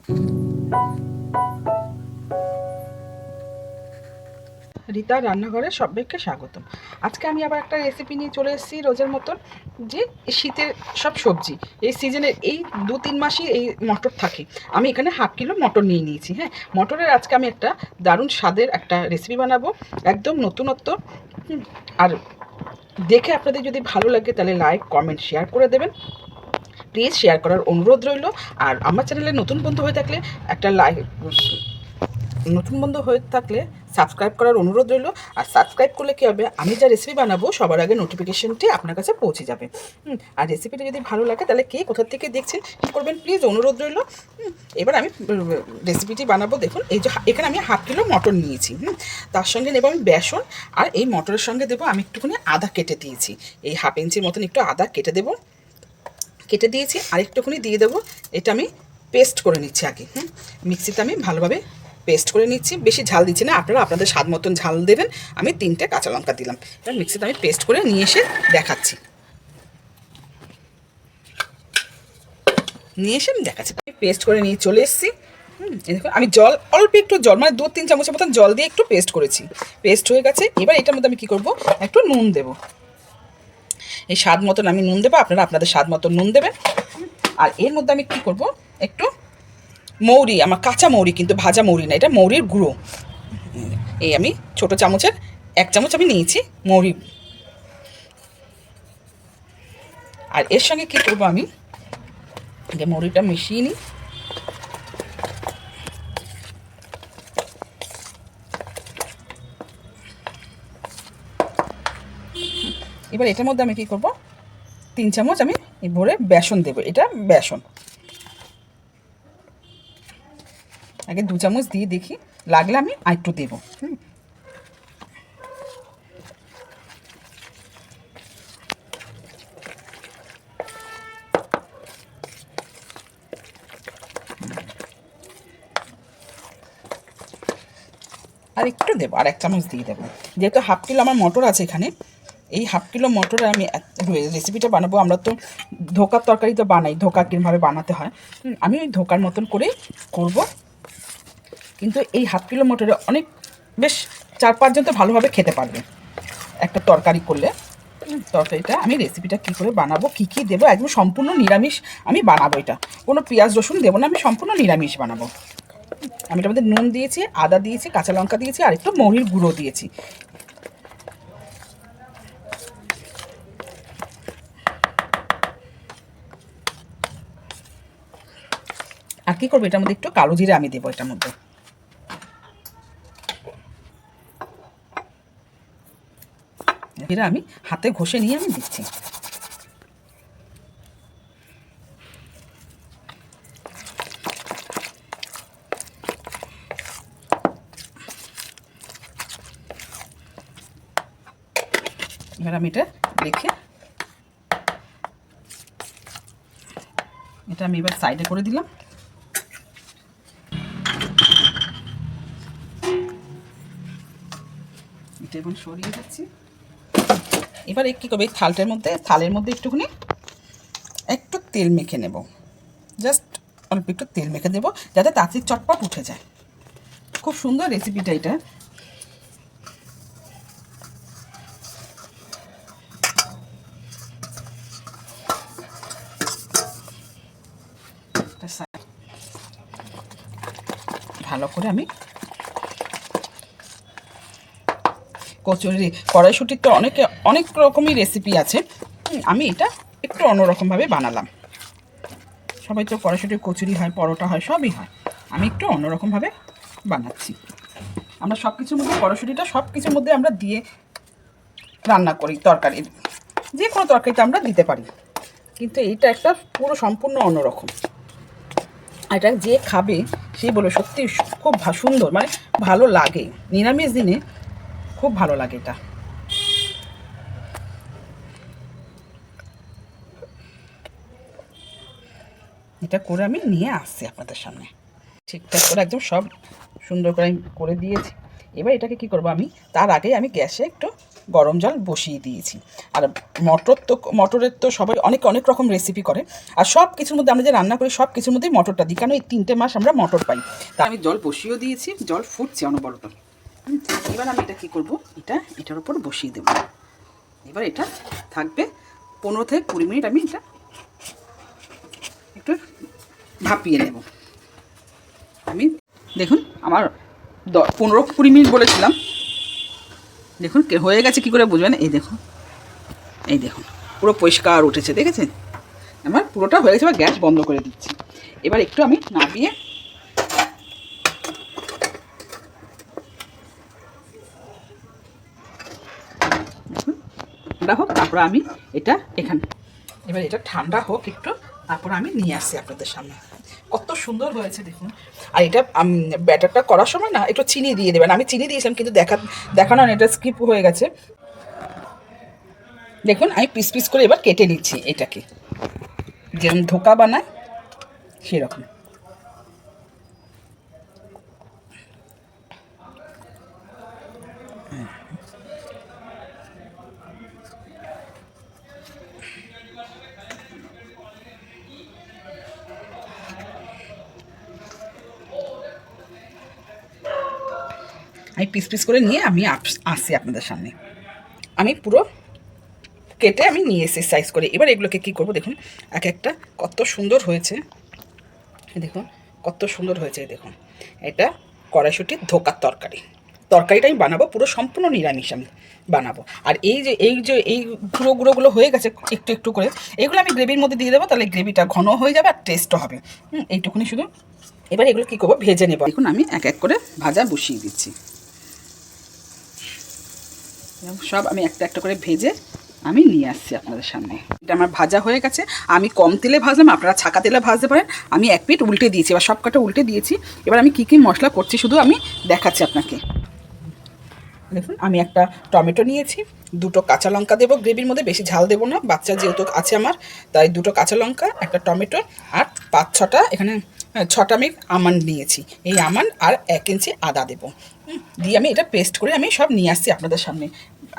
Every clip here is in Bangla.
রিতা রান্নাঘরে সবাইকে স্বাগতম। আজকে আমি আবার একটা রেসিপি নিয়ে চলে এসেছি রোজের মতন, যে শীতের সব সবজি এই সিজনের এই 2-3 মাসই এই মটর থাকে। আমি এখানে 1/2 কিলো মটর নিয়ে নিয়েছি। হ্যাঁ, মটরের আজকে আমি একটা দারুণ স্বাদের একটা রেসিপি বানাবো, একদম নতুনত্ব। আর দেখে আপনাদের যদি ভালো লাগে তাহলে লাইক কমেন্ট শেয়ার করে দেবেন, প্লিজ শেয়ার করার অনুরোধ রইল। আর আমার চ্যানেলে নতুন বন্ধু হয়ে থাকলে একটা লাইক, নতুন বন্ধু হয়ে থাকলে সাবস্ক্রাইব করার অনুরোধ রইল। আর সাবস্ক্রাইব করলে কী হবে, আমি যা রেসিপি বানাবো সবার আগে নোটিফিকেশনটি আপনার কাছে পৌঁছে যাবে। আর রেসিপিটা যদি ভালো লাগে তাহলে কে কোথা থেকে দেখছেন কী করবেন প্লিজ অনুরোধ রইল। এবার আমি রেসিপিটি বানাবো। দেখুন, এই যে এখানে আমি 1/2 কিলো মটর নিয়েছি। তার সঙ্গে নেবো আমি বেসন, আর এই মটরের সঙ্গে দেবো আমি একটুখানি আদা কেটে দিয়েছি। এই 1/2 ইঞ্চির মতন একটু আদা কেটে দিয়েছি। আর একটুখানি দিয়ে দেবো, এটা আমি পেস্ট করে নিচ্ছি আগে। মিক্সিতে আমি ভালোভাবে পেস্ট করে নিচ্ছি, বেশি ঝাল দিচ্ছি না, আপনারা আপনাদের স্বাদ মতন ঝাল দেবেন। আমি 3টে কাঁচা লঙ্কা দিলাম। এবার মিক্সিতে আমি পেস্ট করে নিয়ে এসে দেখাচ্ছি। আমি পেস্ট করে নিয়ে চলে এসেছি। দেখুন, আমি জল অল্প একটু জল, মানে 2-3 চামচের মতন জল দিয়ে একটু পেস্ট করেছি। পেস্ট হয়ে গেছে। এবার এটার মধ্যে আমি কী করবো, একটু নুন দেবো। এই স্বাদ মতন আমি নুন দেবো, আপনারা আপনাদের স্বাদ মতন নুন দেবেন। আর এর মধ্যে আমি কী করবো, একটু মৌরি, আমার কাঁচা মৌরি, কিন্তু ভাজা মৌরি না, এটা মৌরির গুঁড়ো। এই আমি ছোটো চামচের 1 চামচ আমি নিয়েছি মৌরি। আর এর সঙ্গে কী করবো, আমি যে মৌরিটা মিশিয়ে নিই। এবার এটার মধ্যে আমি কী করবো, 3 চামচ আমি ভরে বেসন দেবো। এটা বেসন আগে 2 চামচ দিয়ে দেখি, লাগলে আমি আরেকটু দেবো। আর একটু দেবো, আর 1 চামচ দিয়ে দেবো। যেহেতু 1/2 কিলো আমার মটর আছে এখানে, এই 1/2 কিলো মটরে আমি রেসিপিটা বানাবো। আমরা তো ধোকার তরকারি তো বানাই, ধোকা কীভাবে বানাতে হয় আমি ওই ধোকার মতন করেই করব। কিন্তু এই 1/2 কিলো মটরে অনেক বেশ 4-5 জন তো ভালোভাবে খেতে পারবে একটা তরকারি করলে। তরকারিটা আমি রেসিপিটা কী করে বানাবো, কী কী দেবো, একদম সম্পূর্ণ নিরামিষ আমি বানাবো। এটা কোনো পেঁয়াজ রসুন দেবো না, আমি সম্পূর্ণ নিরামিষ বানাবো। আমি এটার মধ্যে নুন দিয়েছি, আদা দিয়েছি, কাঁচা লঙ্কা দিয়েছি, আর একটু মৌরির গুঁড়ো দিয়েছি। আর কী করবো, এটার মধ্যে একটু কালো জিরে আমি দেবো এটার মধ্যে। জিরা আমি হাতে ঘষে নিয়ে আমি দিচ্ছি। এবার আমি এটা রেখে, এটা আমি এবার সাইডে করে দিলাম। এটা এখন সরিয়ে দিচ্ছি। এবার কী করবো, এই থালের মধ্যে একটু তেল মেখে নেব। জাস্ট অল্প একটু তেল মেখে দেবো, যাতে তাড়াতাড়ি চটপট উঠে যায়। খুব সুন্দর রেসিপিটা এটা। ভালো করে আমি কচুরি, কড়াইশুঁটির তো অনেক রকমই রেসিপি আছে। আমি এটা একটু অন্যরকমভাবে বানালাম। সবাই তো কড়াইশুঁটির কচুরি হয়, পরোটা হয়, সবই হয়। আমি একটু অন্যরকমভাবে বানাচ্ছি। আমরা সব কিছুর মধ্যে কড়াইশুঁটিটা সব কিছুর মধ্যে আমরা দিয়ে রান্না করি, তরকারির যে কোনো তরকারিতে আমরা দিতে পারি, কিন্তু এইটা একটা পুরো সম্পূর্ণ অন্যরকম। এটা যে খাবে সেই বলে সত্যি খুব সুন্দর, মানে ভালো লাগে। নিরামিষ দিনে খুব ভালো লাগে এটা। এটা করে আমি নিয়ে আসছি আপনাদের সামনে। ঠিকঠাক করে একদম সব সুন্দর করে আমি করে দিয়েছি। এবার এটাকে কি করব, আমি তার আগে আমি গ্যাসে একটু গরম জল বসিয়ে দিয়েছি। আর মটরের তো সবাই অনেক অনেক রকম রেসিপি করে, আর সব কিছুর মধ্যে আমরা যে রান্না করি সব কিছুর মধ্যেই মটরটা দিই, কারণ এই 3টে মাস আমরা মটর পাই। তা আমি জল বসিয়েও দিয়েছি, জল ফুটছে অনবরত। এবার আমি এটা কী করবো, এটার উপর বসিয়ে দেবো। এবার এটা থাকবে 15 থেকে 20 মিনিট। আমি এটা একটু ভাপিয়ে নেব। আমি দেখুন আমার 15-20 মিনিট বলেছিলাম, দেখুন হয়ে গেছে। কি করে বুঝবেন, এই দেখুন পুরো পরিষ্কার উঠেছে, দেখেছেন? আমার পুরোটা হয়ে গেছে। এবার গ্যাস বন্ধ করে দিচ্ছি। এবার একটু আমি নামিয়ে ঠান্ডা হোক, তারপর আমি এটা এবার এটা ঠান্ডা হোক একটু, তারপর আমি নিয়ে আসছি আপনাদের সামনে। কত সুন্দর হয়েছে দেখুন। আর এটা ব্যাটারটা করার সময় না একটু চিনি দিয়ে দেবেন। আমি চিনি দিয়েছিলাম কিন্তু দেখানো এটা স্কিপ হয়ে গেছে। দেখুন আমি পিস পিস করে এবার কেটে নিচ্ছি এটাকে, যেরকম ধোকা বানায় সেরকম। আমি পিস পিস করে নিয়ে আমি আসছি আপনাদের সামনে। আমি পুরো কেটে আমি নিয়ে এসে সাইজ করে। এবার এগুলোকে কী করবো দেখুন, এক একটা কত সুন্দর হয়েছে। দেখুন কত সুন্দর হয়েছে। দেখুন এটা কড়াইশুঁটির ধোকার তরকারিটা আমি বানাবো পুরো সম্পূর্ণ নিরামিষ আমি বানাবো। আর এই গুঁড়োগুলো হয়ে গেছে একটু একটু করে, এগুলো আমি গ্রেভির মধ্যে দিয়ে দেবো, তাহলে গ্রেভিটা ঘন হয়ে যাবে আর টেস্টও হবে। এইটুকুনি শুধু। এবার এগুলো কী করবো, ভেজে নেবো। দেখুন আমি এক এক করে ভাজা বসিয়ে দিচ্ছি। সব আমি একটা একটা করে ভেজে আমি নিয়ে আসছি আপনাদের সামনে। এটা আমার ভাজা হয়ে গেছে। আমি কম তেলে ভাজলাম, আপনারা ছাকা তেলে ভাজতে পারেন। আমি এক পিঠ উল্টে দিয়েছি, এবার সব কটা উল্টে দিয়েছি। এবার আমি কী কী মশলা করছি শুধু আমি দেখাচ্ছি আপনাকে। দেখুন আমি একটা টমেটো নিয়েছি, 2টো কাঁচা লঙ্কা দেবো গ্রেভির মধ্যে, বেশি ঝাল দেবো না, বাচ্চা যেহেতু আছে আমার, তাই 2টো কাঁচা লঙ্কা, একটা টমেটো, আর 5-6টা এখানে 6টা আমি আমন্ড নিয়েছি। এই আমন্ড আর 1 ইঞ্চি আদা দেবো। দিয়ে আমি এটা পেস্ট করে আমি সব নিয়ে আসছি আপনাদের সামনে।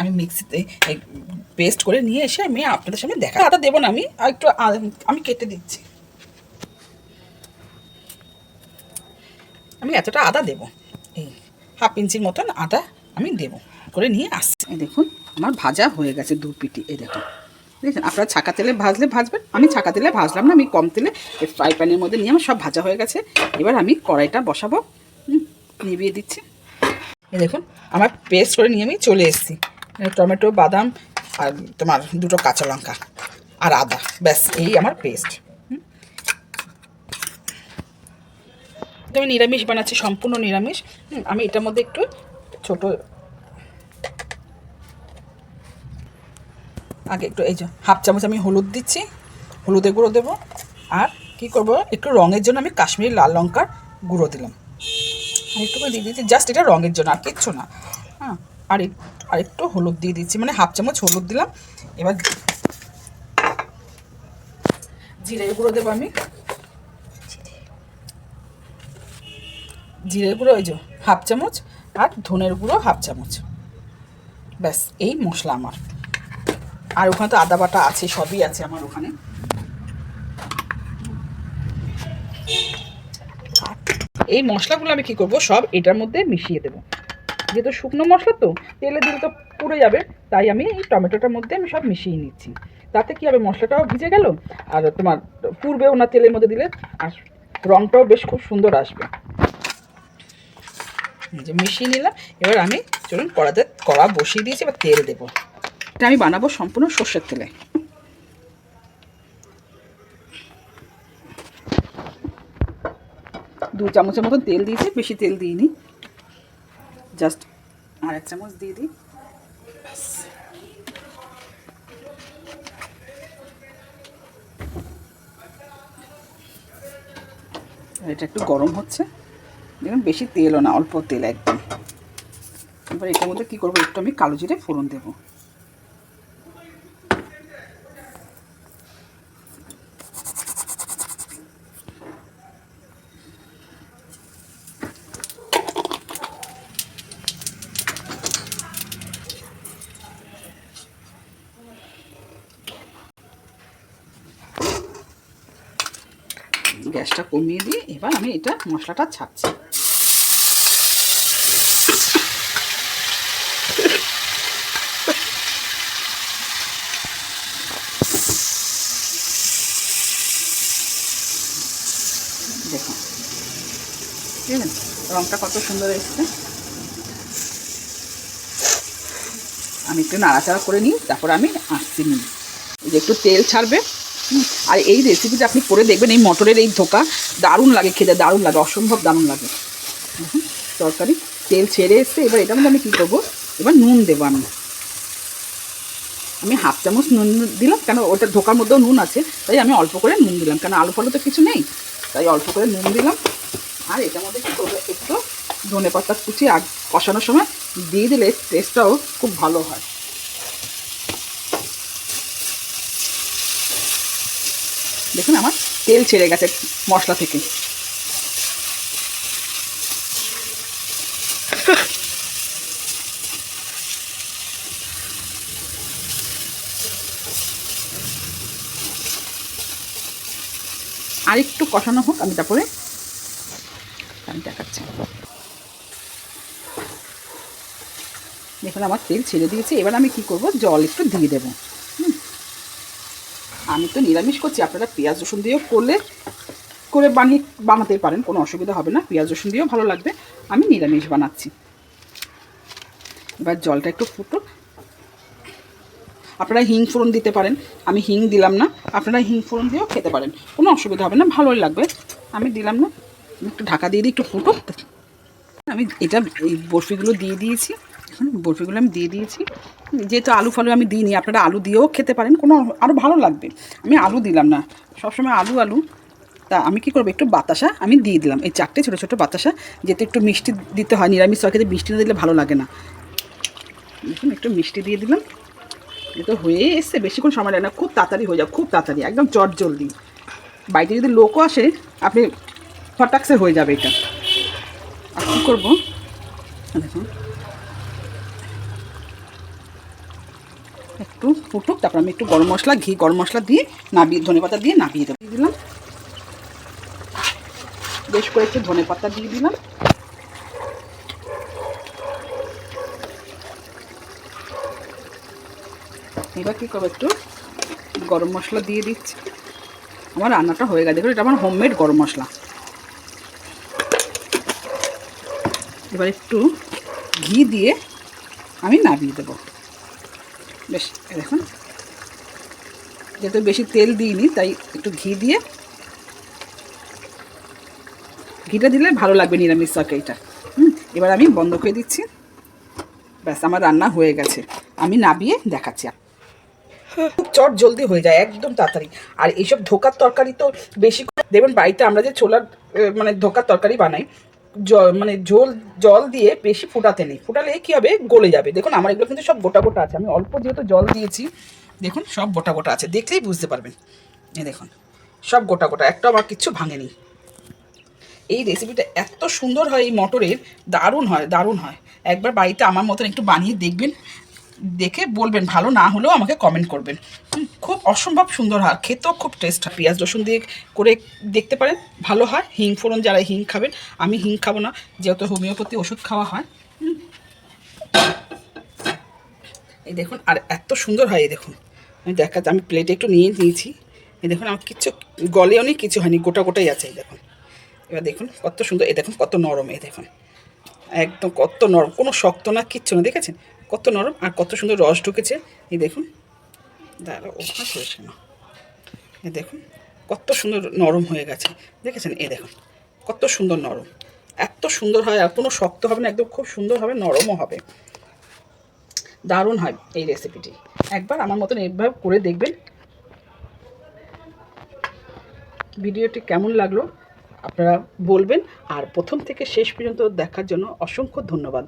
আমি মিক্সিতে পেস্ট করে নিয়ে এসে আমি আপনাদের সামনে আদা দেবো না, আমি একটু আমি কেটে দিচ্ছি। আমি এতটা আদা দেবো, এই 1/2 ইঞ্চির মতন আদা আমি দেবো করে নিয়ে আসছি। এই দেখুন আমার ভাজা হয়ে গেছে 2 পিটি। এই দেখুন, দেখেছেন? আপনারা ছাকা তেলে ভাজবেন, আমি ছাকা তেলে ভাজলাম না, আমি কম তেলে ফ্রাই প্যানের মধ্যে নিয়ে আমার সব ভাজা হয়ে গেছে। এবার আমি কড়াইটা বসাবো, নিভিয়ে দিচ্ছি। এই দেখুন আমার পেস্ট করে নিয়ে আমি চলে এসেছি। টমেটো, বাদাম আর তোমার 2টো কাঁচা লঙ্কা আর আদা, ব্যাস এই আমার পেস্ট। আমি নিরামিষ বানাচ্ছি, সম্পূর্ণ নিরামিষ। আমি এটার মধ্যে একটু ছোটো আগে একটু এই যে 1/2 চামচ আমি হলুদ দিচ্ছি, হলুদের গুঁড়ো দেবো। আর কি করব, একটু রঙের জন্য আমি কাশ্মীরি লাল লঙ্কার গুঁড়ো দিলাম, আর একটু করে দিয়ে দিচ্ছি, জাস্ট এটা রঙের জন্য, আর কিচ্ছু না। হ্যাঁ, আর একটু হলুদ দিয়ে দিচ্ছি, মানে 1/2 চামচ হলুদ দিলাম। এবার জিরের গুঁড়ো দেবো আমি, জিরের গুঁড়ো এই যে 1/2 চামচ, আর ধনের গুঁড়ো 1/2 চামচ। ব্যাস এই মশলা আমার। আর ওখানে তো আদা বাটা আছে, সবই আছে আমার ওখানে। এই মশলাগুলো আমি কি করব, সব এটার মধ্যে মিশিয়ে দেবো। যেহেতু শুকনো মশলা তো তেলে দিলে তো পুড়ে যাবে, তাই আমি এই টমেটোটার মধ্যে আমি সব মিশিয়ে নিচ্ছি। তাতে কি হবে, মশলাটাও ভিজে গেল, আর তোমার পুড়বেও না তেলের মধ্যে দিলে, আর রঙটাও বেশ খুব সুন্দর আসবে। যে মিশিয়ে নিলাম। এবার আমি চলুন কড়া বসিয়ে দিয়েছি, এবার তেল দেবো। এটা আমি বানাবো সম্পূর্ণ সর্ষের তেলে। 2 চামচের মতন তেল দিয়েছি, বেশি তেল দিইনি, জাস্ট আর 1 চামচ দিয়ে দিই। এটা একটু গরম হচ্ছে, দেখুন বেশি তেলও না, অল্প তেল একদম। এবার এটার মধ্যে কী করবো, একটু আমি কালো জিরে ফোড়ন দেবো। গ্যাসটা কমিয়ে দিয়ে এবার আমি এটা মশলাটা ছাড়ছি। দেখুন বুঝলেন রঙটা কত সুন্দর এসছে। আমি একটু নাড়াচাড়া করে নিই, তারপর আমি আসছি নিই। এই যে একটু তেল ছাড়বে। আর এই রেসিপিটা আপনি করে দেখবেন, এই মটরের এই ধোকা দারুণ লাগে খেতে, দারুণ লাগে, অসম্ভব দারুণ লাগে। তরকারি তেল ছেড়ে এসছে। এবার এটার মধ্যে আমি কী করবো, এবার নুন দেবো। আমি হাফ চামচ নুন দিলাম, কেন ওটার ধোকার মধ্যেও নুন আছে, তাই আমি অল্প করে নুন দিলাম, কেন আলু ফালু তো কিছু নেই, তাই অল্প করে নুন দিলাম। আর এটার মধ্যে কী করবো, একটু ধনেপাতা কুচি আর কষানোর সময় দিয়ে দিলে টেস্টটাও খুব ভালো হয়। দেখুন আমার তেল ছেড়ে গেছে মশলা থেকে। আর একটু কষানো হোক, আমি তারপরে আমি দেখাচ্ছি। দেখুন আমার তেল ছেড়ে দিয়েছি। এবার আমি কি করব, জল একটু দিয়ে দেবো। আমি তো নিরামিষ করছি, আপনারা পেঁয়াজ রসুন দিয়েও করে বানাতে পারেন, কোনো অসুবিধা হবে না, পেঁয়াজ রসুন দিয়েও ভালো লাগবে। আমি নিরামিষ বানাচ্ছি। এবার জলটা একটু ফুটুক। আপনারা হিং ফোড়ন দিতে পারেন, আমি হিং দিলাম না, আপনারা হিং ফোড়ন দিয়েও খেতে পারেন, কোনো অসুবিধা হবে না, ভালোই লাগবে। আমি দিলাম না, একটু ঢাকা দিয়ে দিই, একটু ফুটুক। আমি এই বরফিগুলো দিয়ে দিয়েছি। বরফিগুলো আমি দিয়ে দিয়েছি, যেহেতু আলু ফালু আমি দিইনি, আপনারা আলু দিয়েও খেতে পারেন, কোনো আরও ভালো লাগবে। আমি আলু দিলাম না, সবসময় আলু তা আমি কী করবো, একটু বাতাসা আমি দিয়ে দিলাম, এই 4টে ছোটো ছোটো বাতাসা, যেহেতু একটু মিষ্টি দিতে হয়, নিরামিষ তরকারিতে মিষ্টি না দিলে ভালো লাগে না। দেখুন একটু মিষ্টি দিয়ে দিলাম। এ তো হয়ে এসছে, বেশিক্ষণ সময় লাগে না, খুব তাড়াতাড়ি হয়ে যাবে, খুব তাড়াতাড়ি, একদম জলদি। বাড়িতে যদি লোকও আসে, আপনি ফটাকসে হয়ে যাবে এটা। আর কী করবো, দেখুন একটু ফুটুক, তারপর আমি একটু গরম মশলা দিয়ে ধনেপাতা দিয়ে নাবিয়ে দিলাম। বেশ করে একটু ধনেপাতা দিয়ে দিলাম। এবার কী করবো, একটু গরম মশলা দিয়ে দিচ্ছি। আমার রান্নাটা হয়ে গেছে, দেখুন এটা আমার হোমমেড গরম মশলা। এবার একটু ঘি দিয়ে আমি নাবিয়ে দেবো। বেশ দেখুন, যেহেতু বেশি তেল দিইনি, তাই একটু ঘিটা দিলে ভালো লাগবে নিরামিষ তরকারিটা। এবার আমি বন্ধ করে দিচ্ছি। ব্যাস আমার রান্না হয়ে গেছে, আমি নাবিয়ে দেখাচ্ছি। খুব জলদি হয়ে যায়, একদম তাড়াতাড়ি। আর এইসব ধোকার তরকারি তো বেশি দেখবেন, বাড়িতে আমরা যে ছোলার ধোকার তরকারি বানাই, জল দিয়ে বেশি ফুটাতে নেই, ফুটালে কী হবে, গলে যাবে। দেখুন আমার এগুলো কিন্তু সব গোটা গোটা আছে, আমি অল্প যেহেতু জল দিয়েছি, দেখুন সব গোটা গোটা আছে, দেখলেই বুঝতে পারবেন। এই দেখুন সব গোটা গোটা, একটা আমার কিচ্ছু ভাঙেনি। এই রেসিপিটা এত সুন্দর হয়, এই মটরের দারুণ হয়। একবার বাড়িতে আমার মতন একটু বানিয়ে দেখবেন, দেখে বলবেন, ভালো না হলেও আমাকে কমেন্ট করবেন। খুব অসম্ভব সুন্দর হয়, খেতেও খুব টেস্ট হয়। পেঁয়াজ রসুন দিয়ে করে দেখতে পারেন, ভালো হয়। হিং ফোড়ন, যারা হিং খাবেন, আমি হিং খাবো না, যেহেতু হোমিওপ্যাথি ওষুধ খাওয়া হয়। এই দেখুন, আর এত সুন্দর হয়। এই দেখুন আমি প্লেটে একটু নিয়েছি। এই দেখুন আমার কিচ্ছু গলেও নেই, কিছু হয়নি, গোটা গোটাই আছে। এই দেখুন, এবার দেখুন কত সুন্দর, এই দেখুন কত নরম, এই দেখুন একদম কত নরম, কোনো শক্ত না, কিচ্ছু না, দেখেছেন কত নরম, আর কত সুন্দর রস ঢুকেছে। এই দেখুন, দাঁড়া ওখানে হয়েছে না, এই দেখুন কত সুন্দর নরম হয়ে গেছে, দেখেছেন। এই দেখুন কত সুন্দর নরম, এত সুন্দর হয়, আর কোনো শক্ত হবে না, একদম খুব সুন্দর হবে, নরমও হবে, দারুণ হয় এই রেসিপিটি। একবার আমার মতন এইভাবে করে দেখবেন। ভিডিওটি কেমন লাগলো আপনারা বলবেন, আর প্রথম থেকে শেষ পর্যন্ত দেখার জন্য অসংখ্য ধন্যবাদ।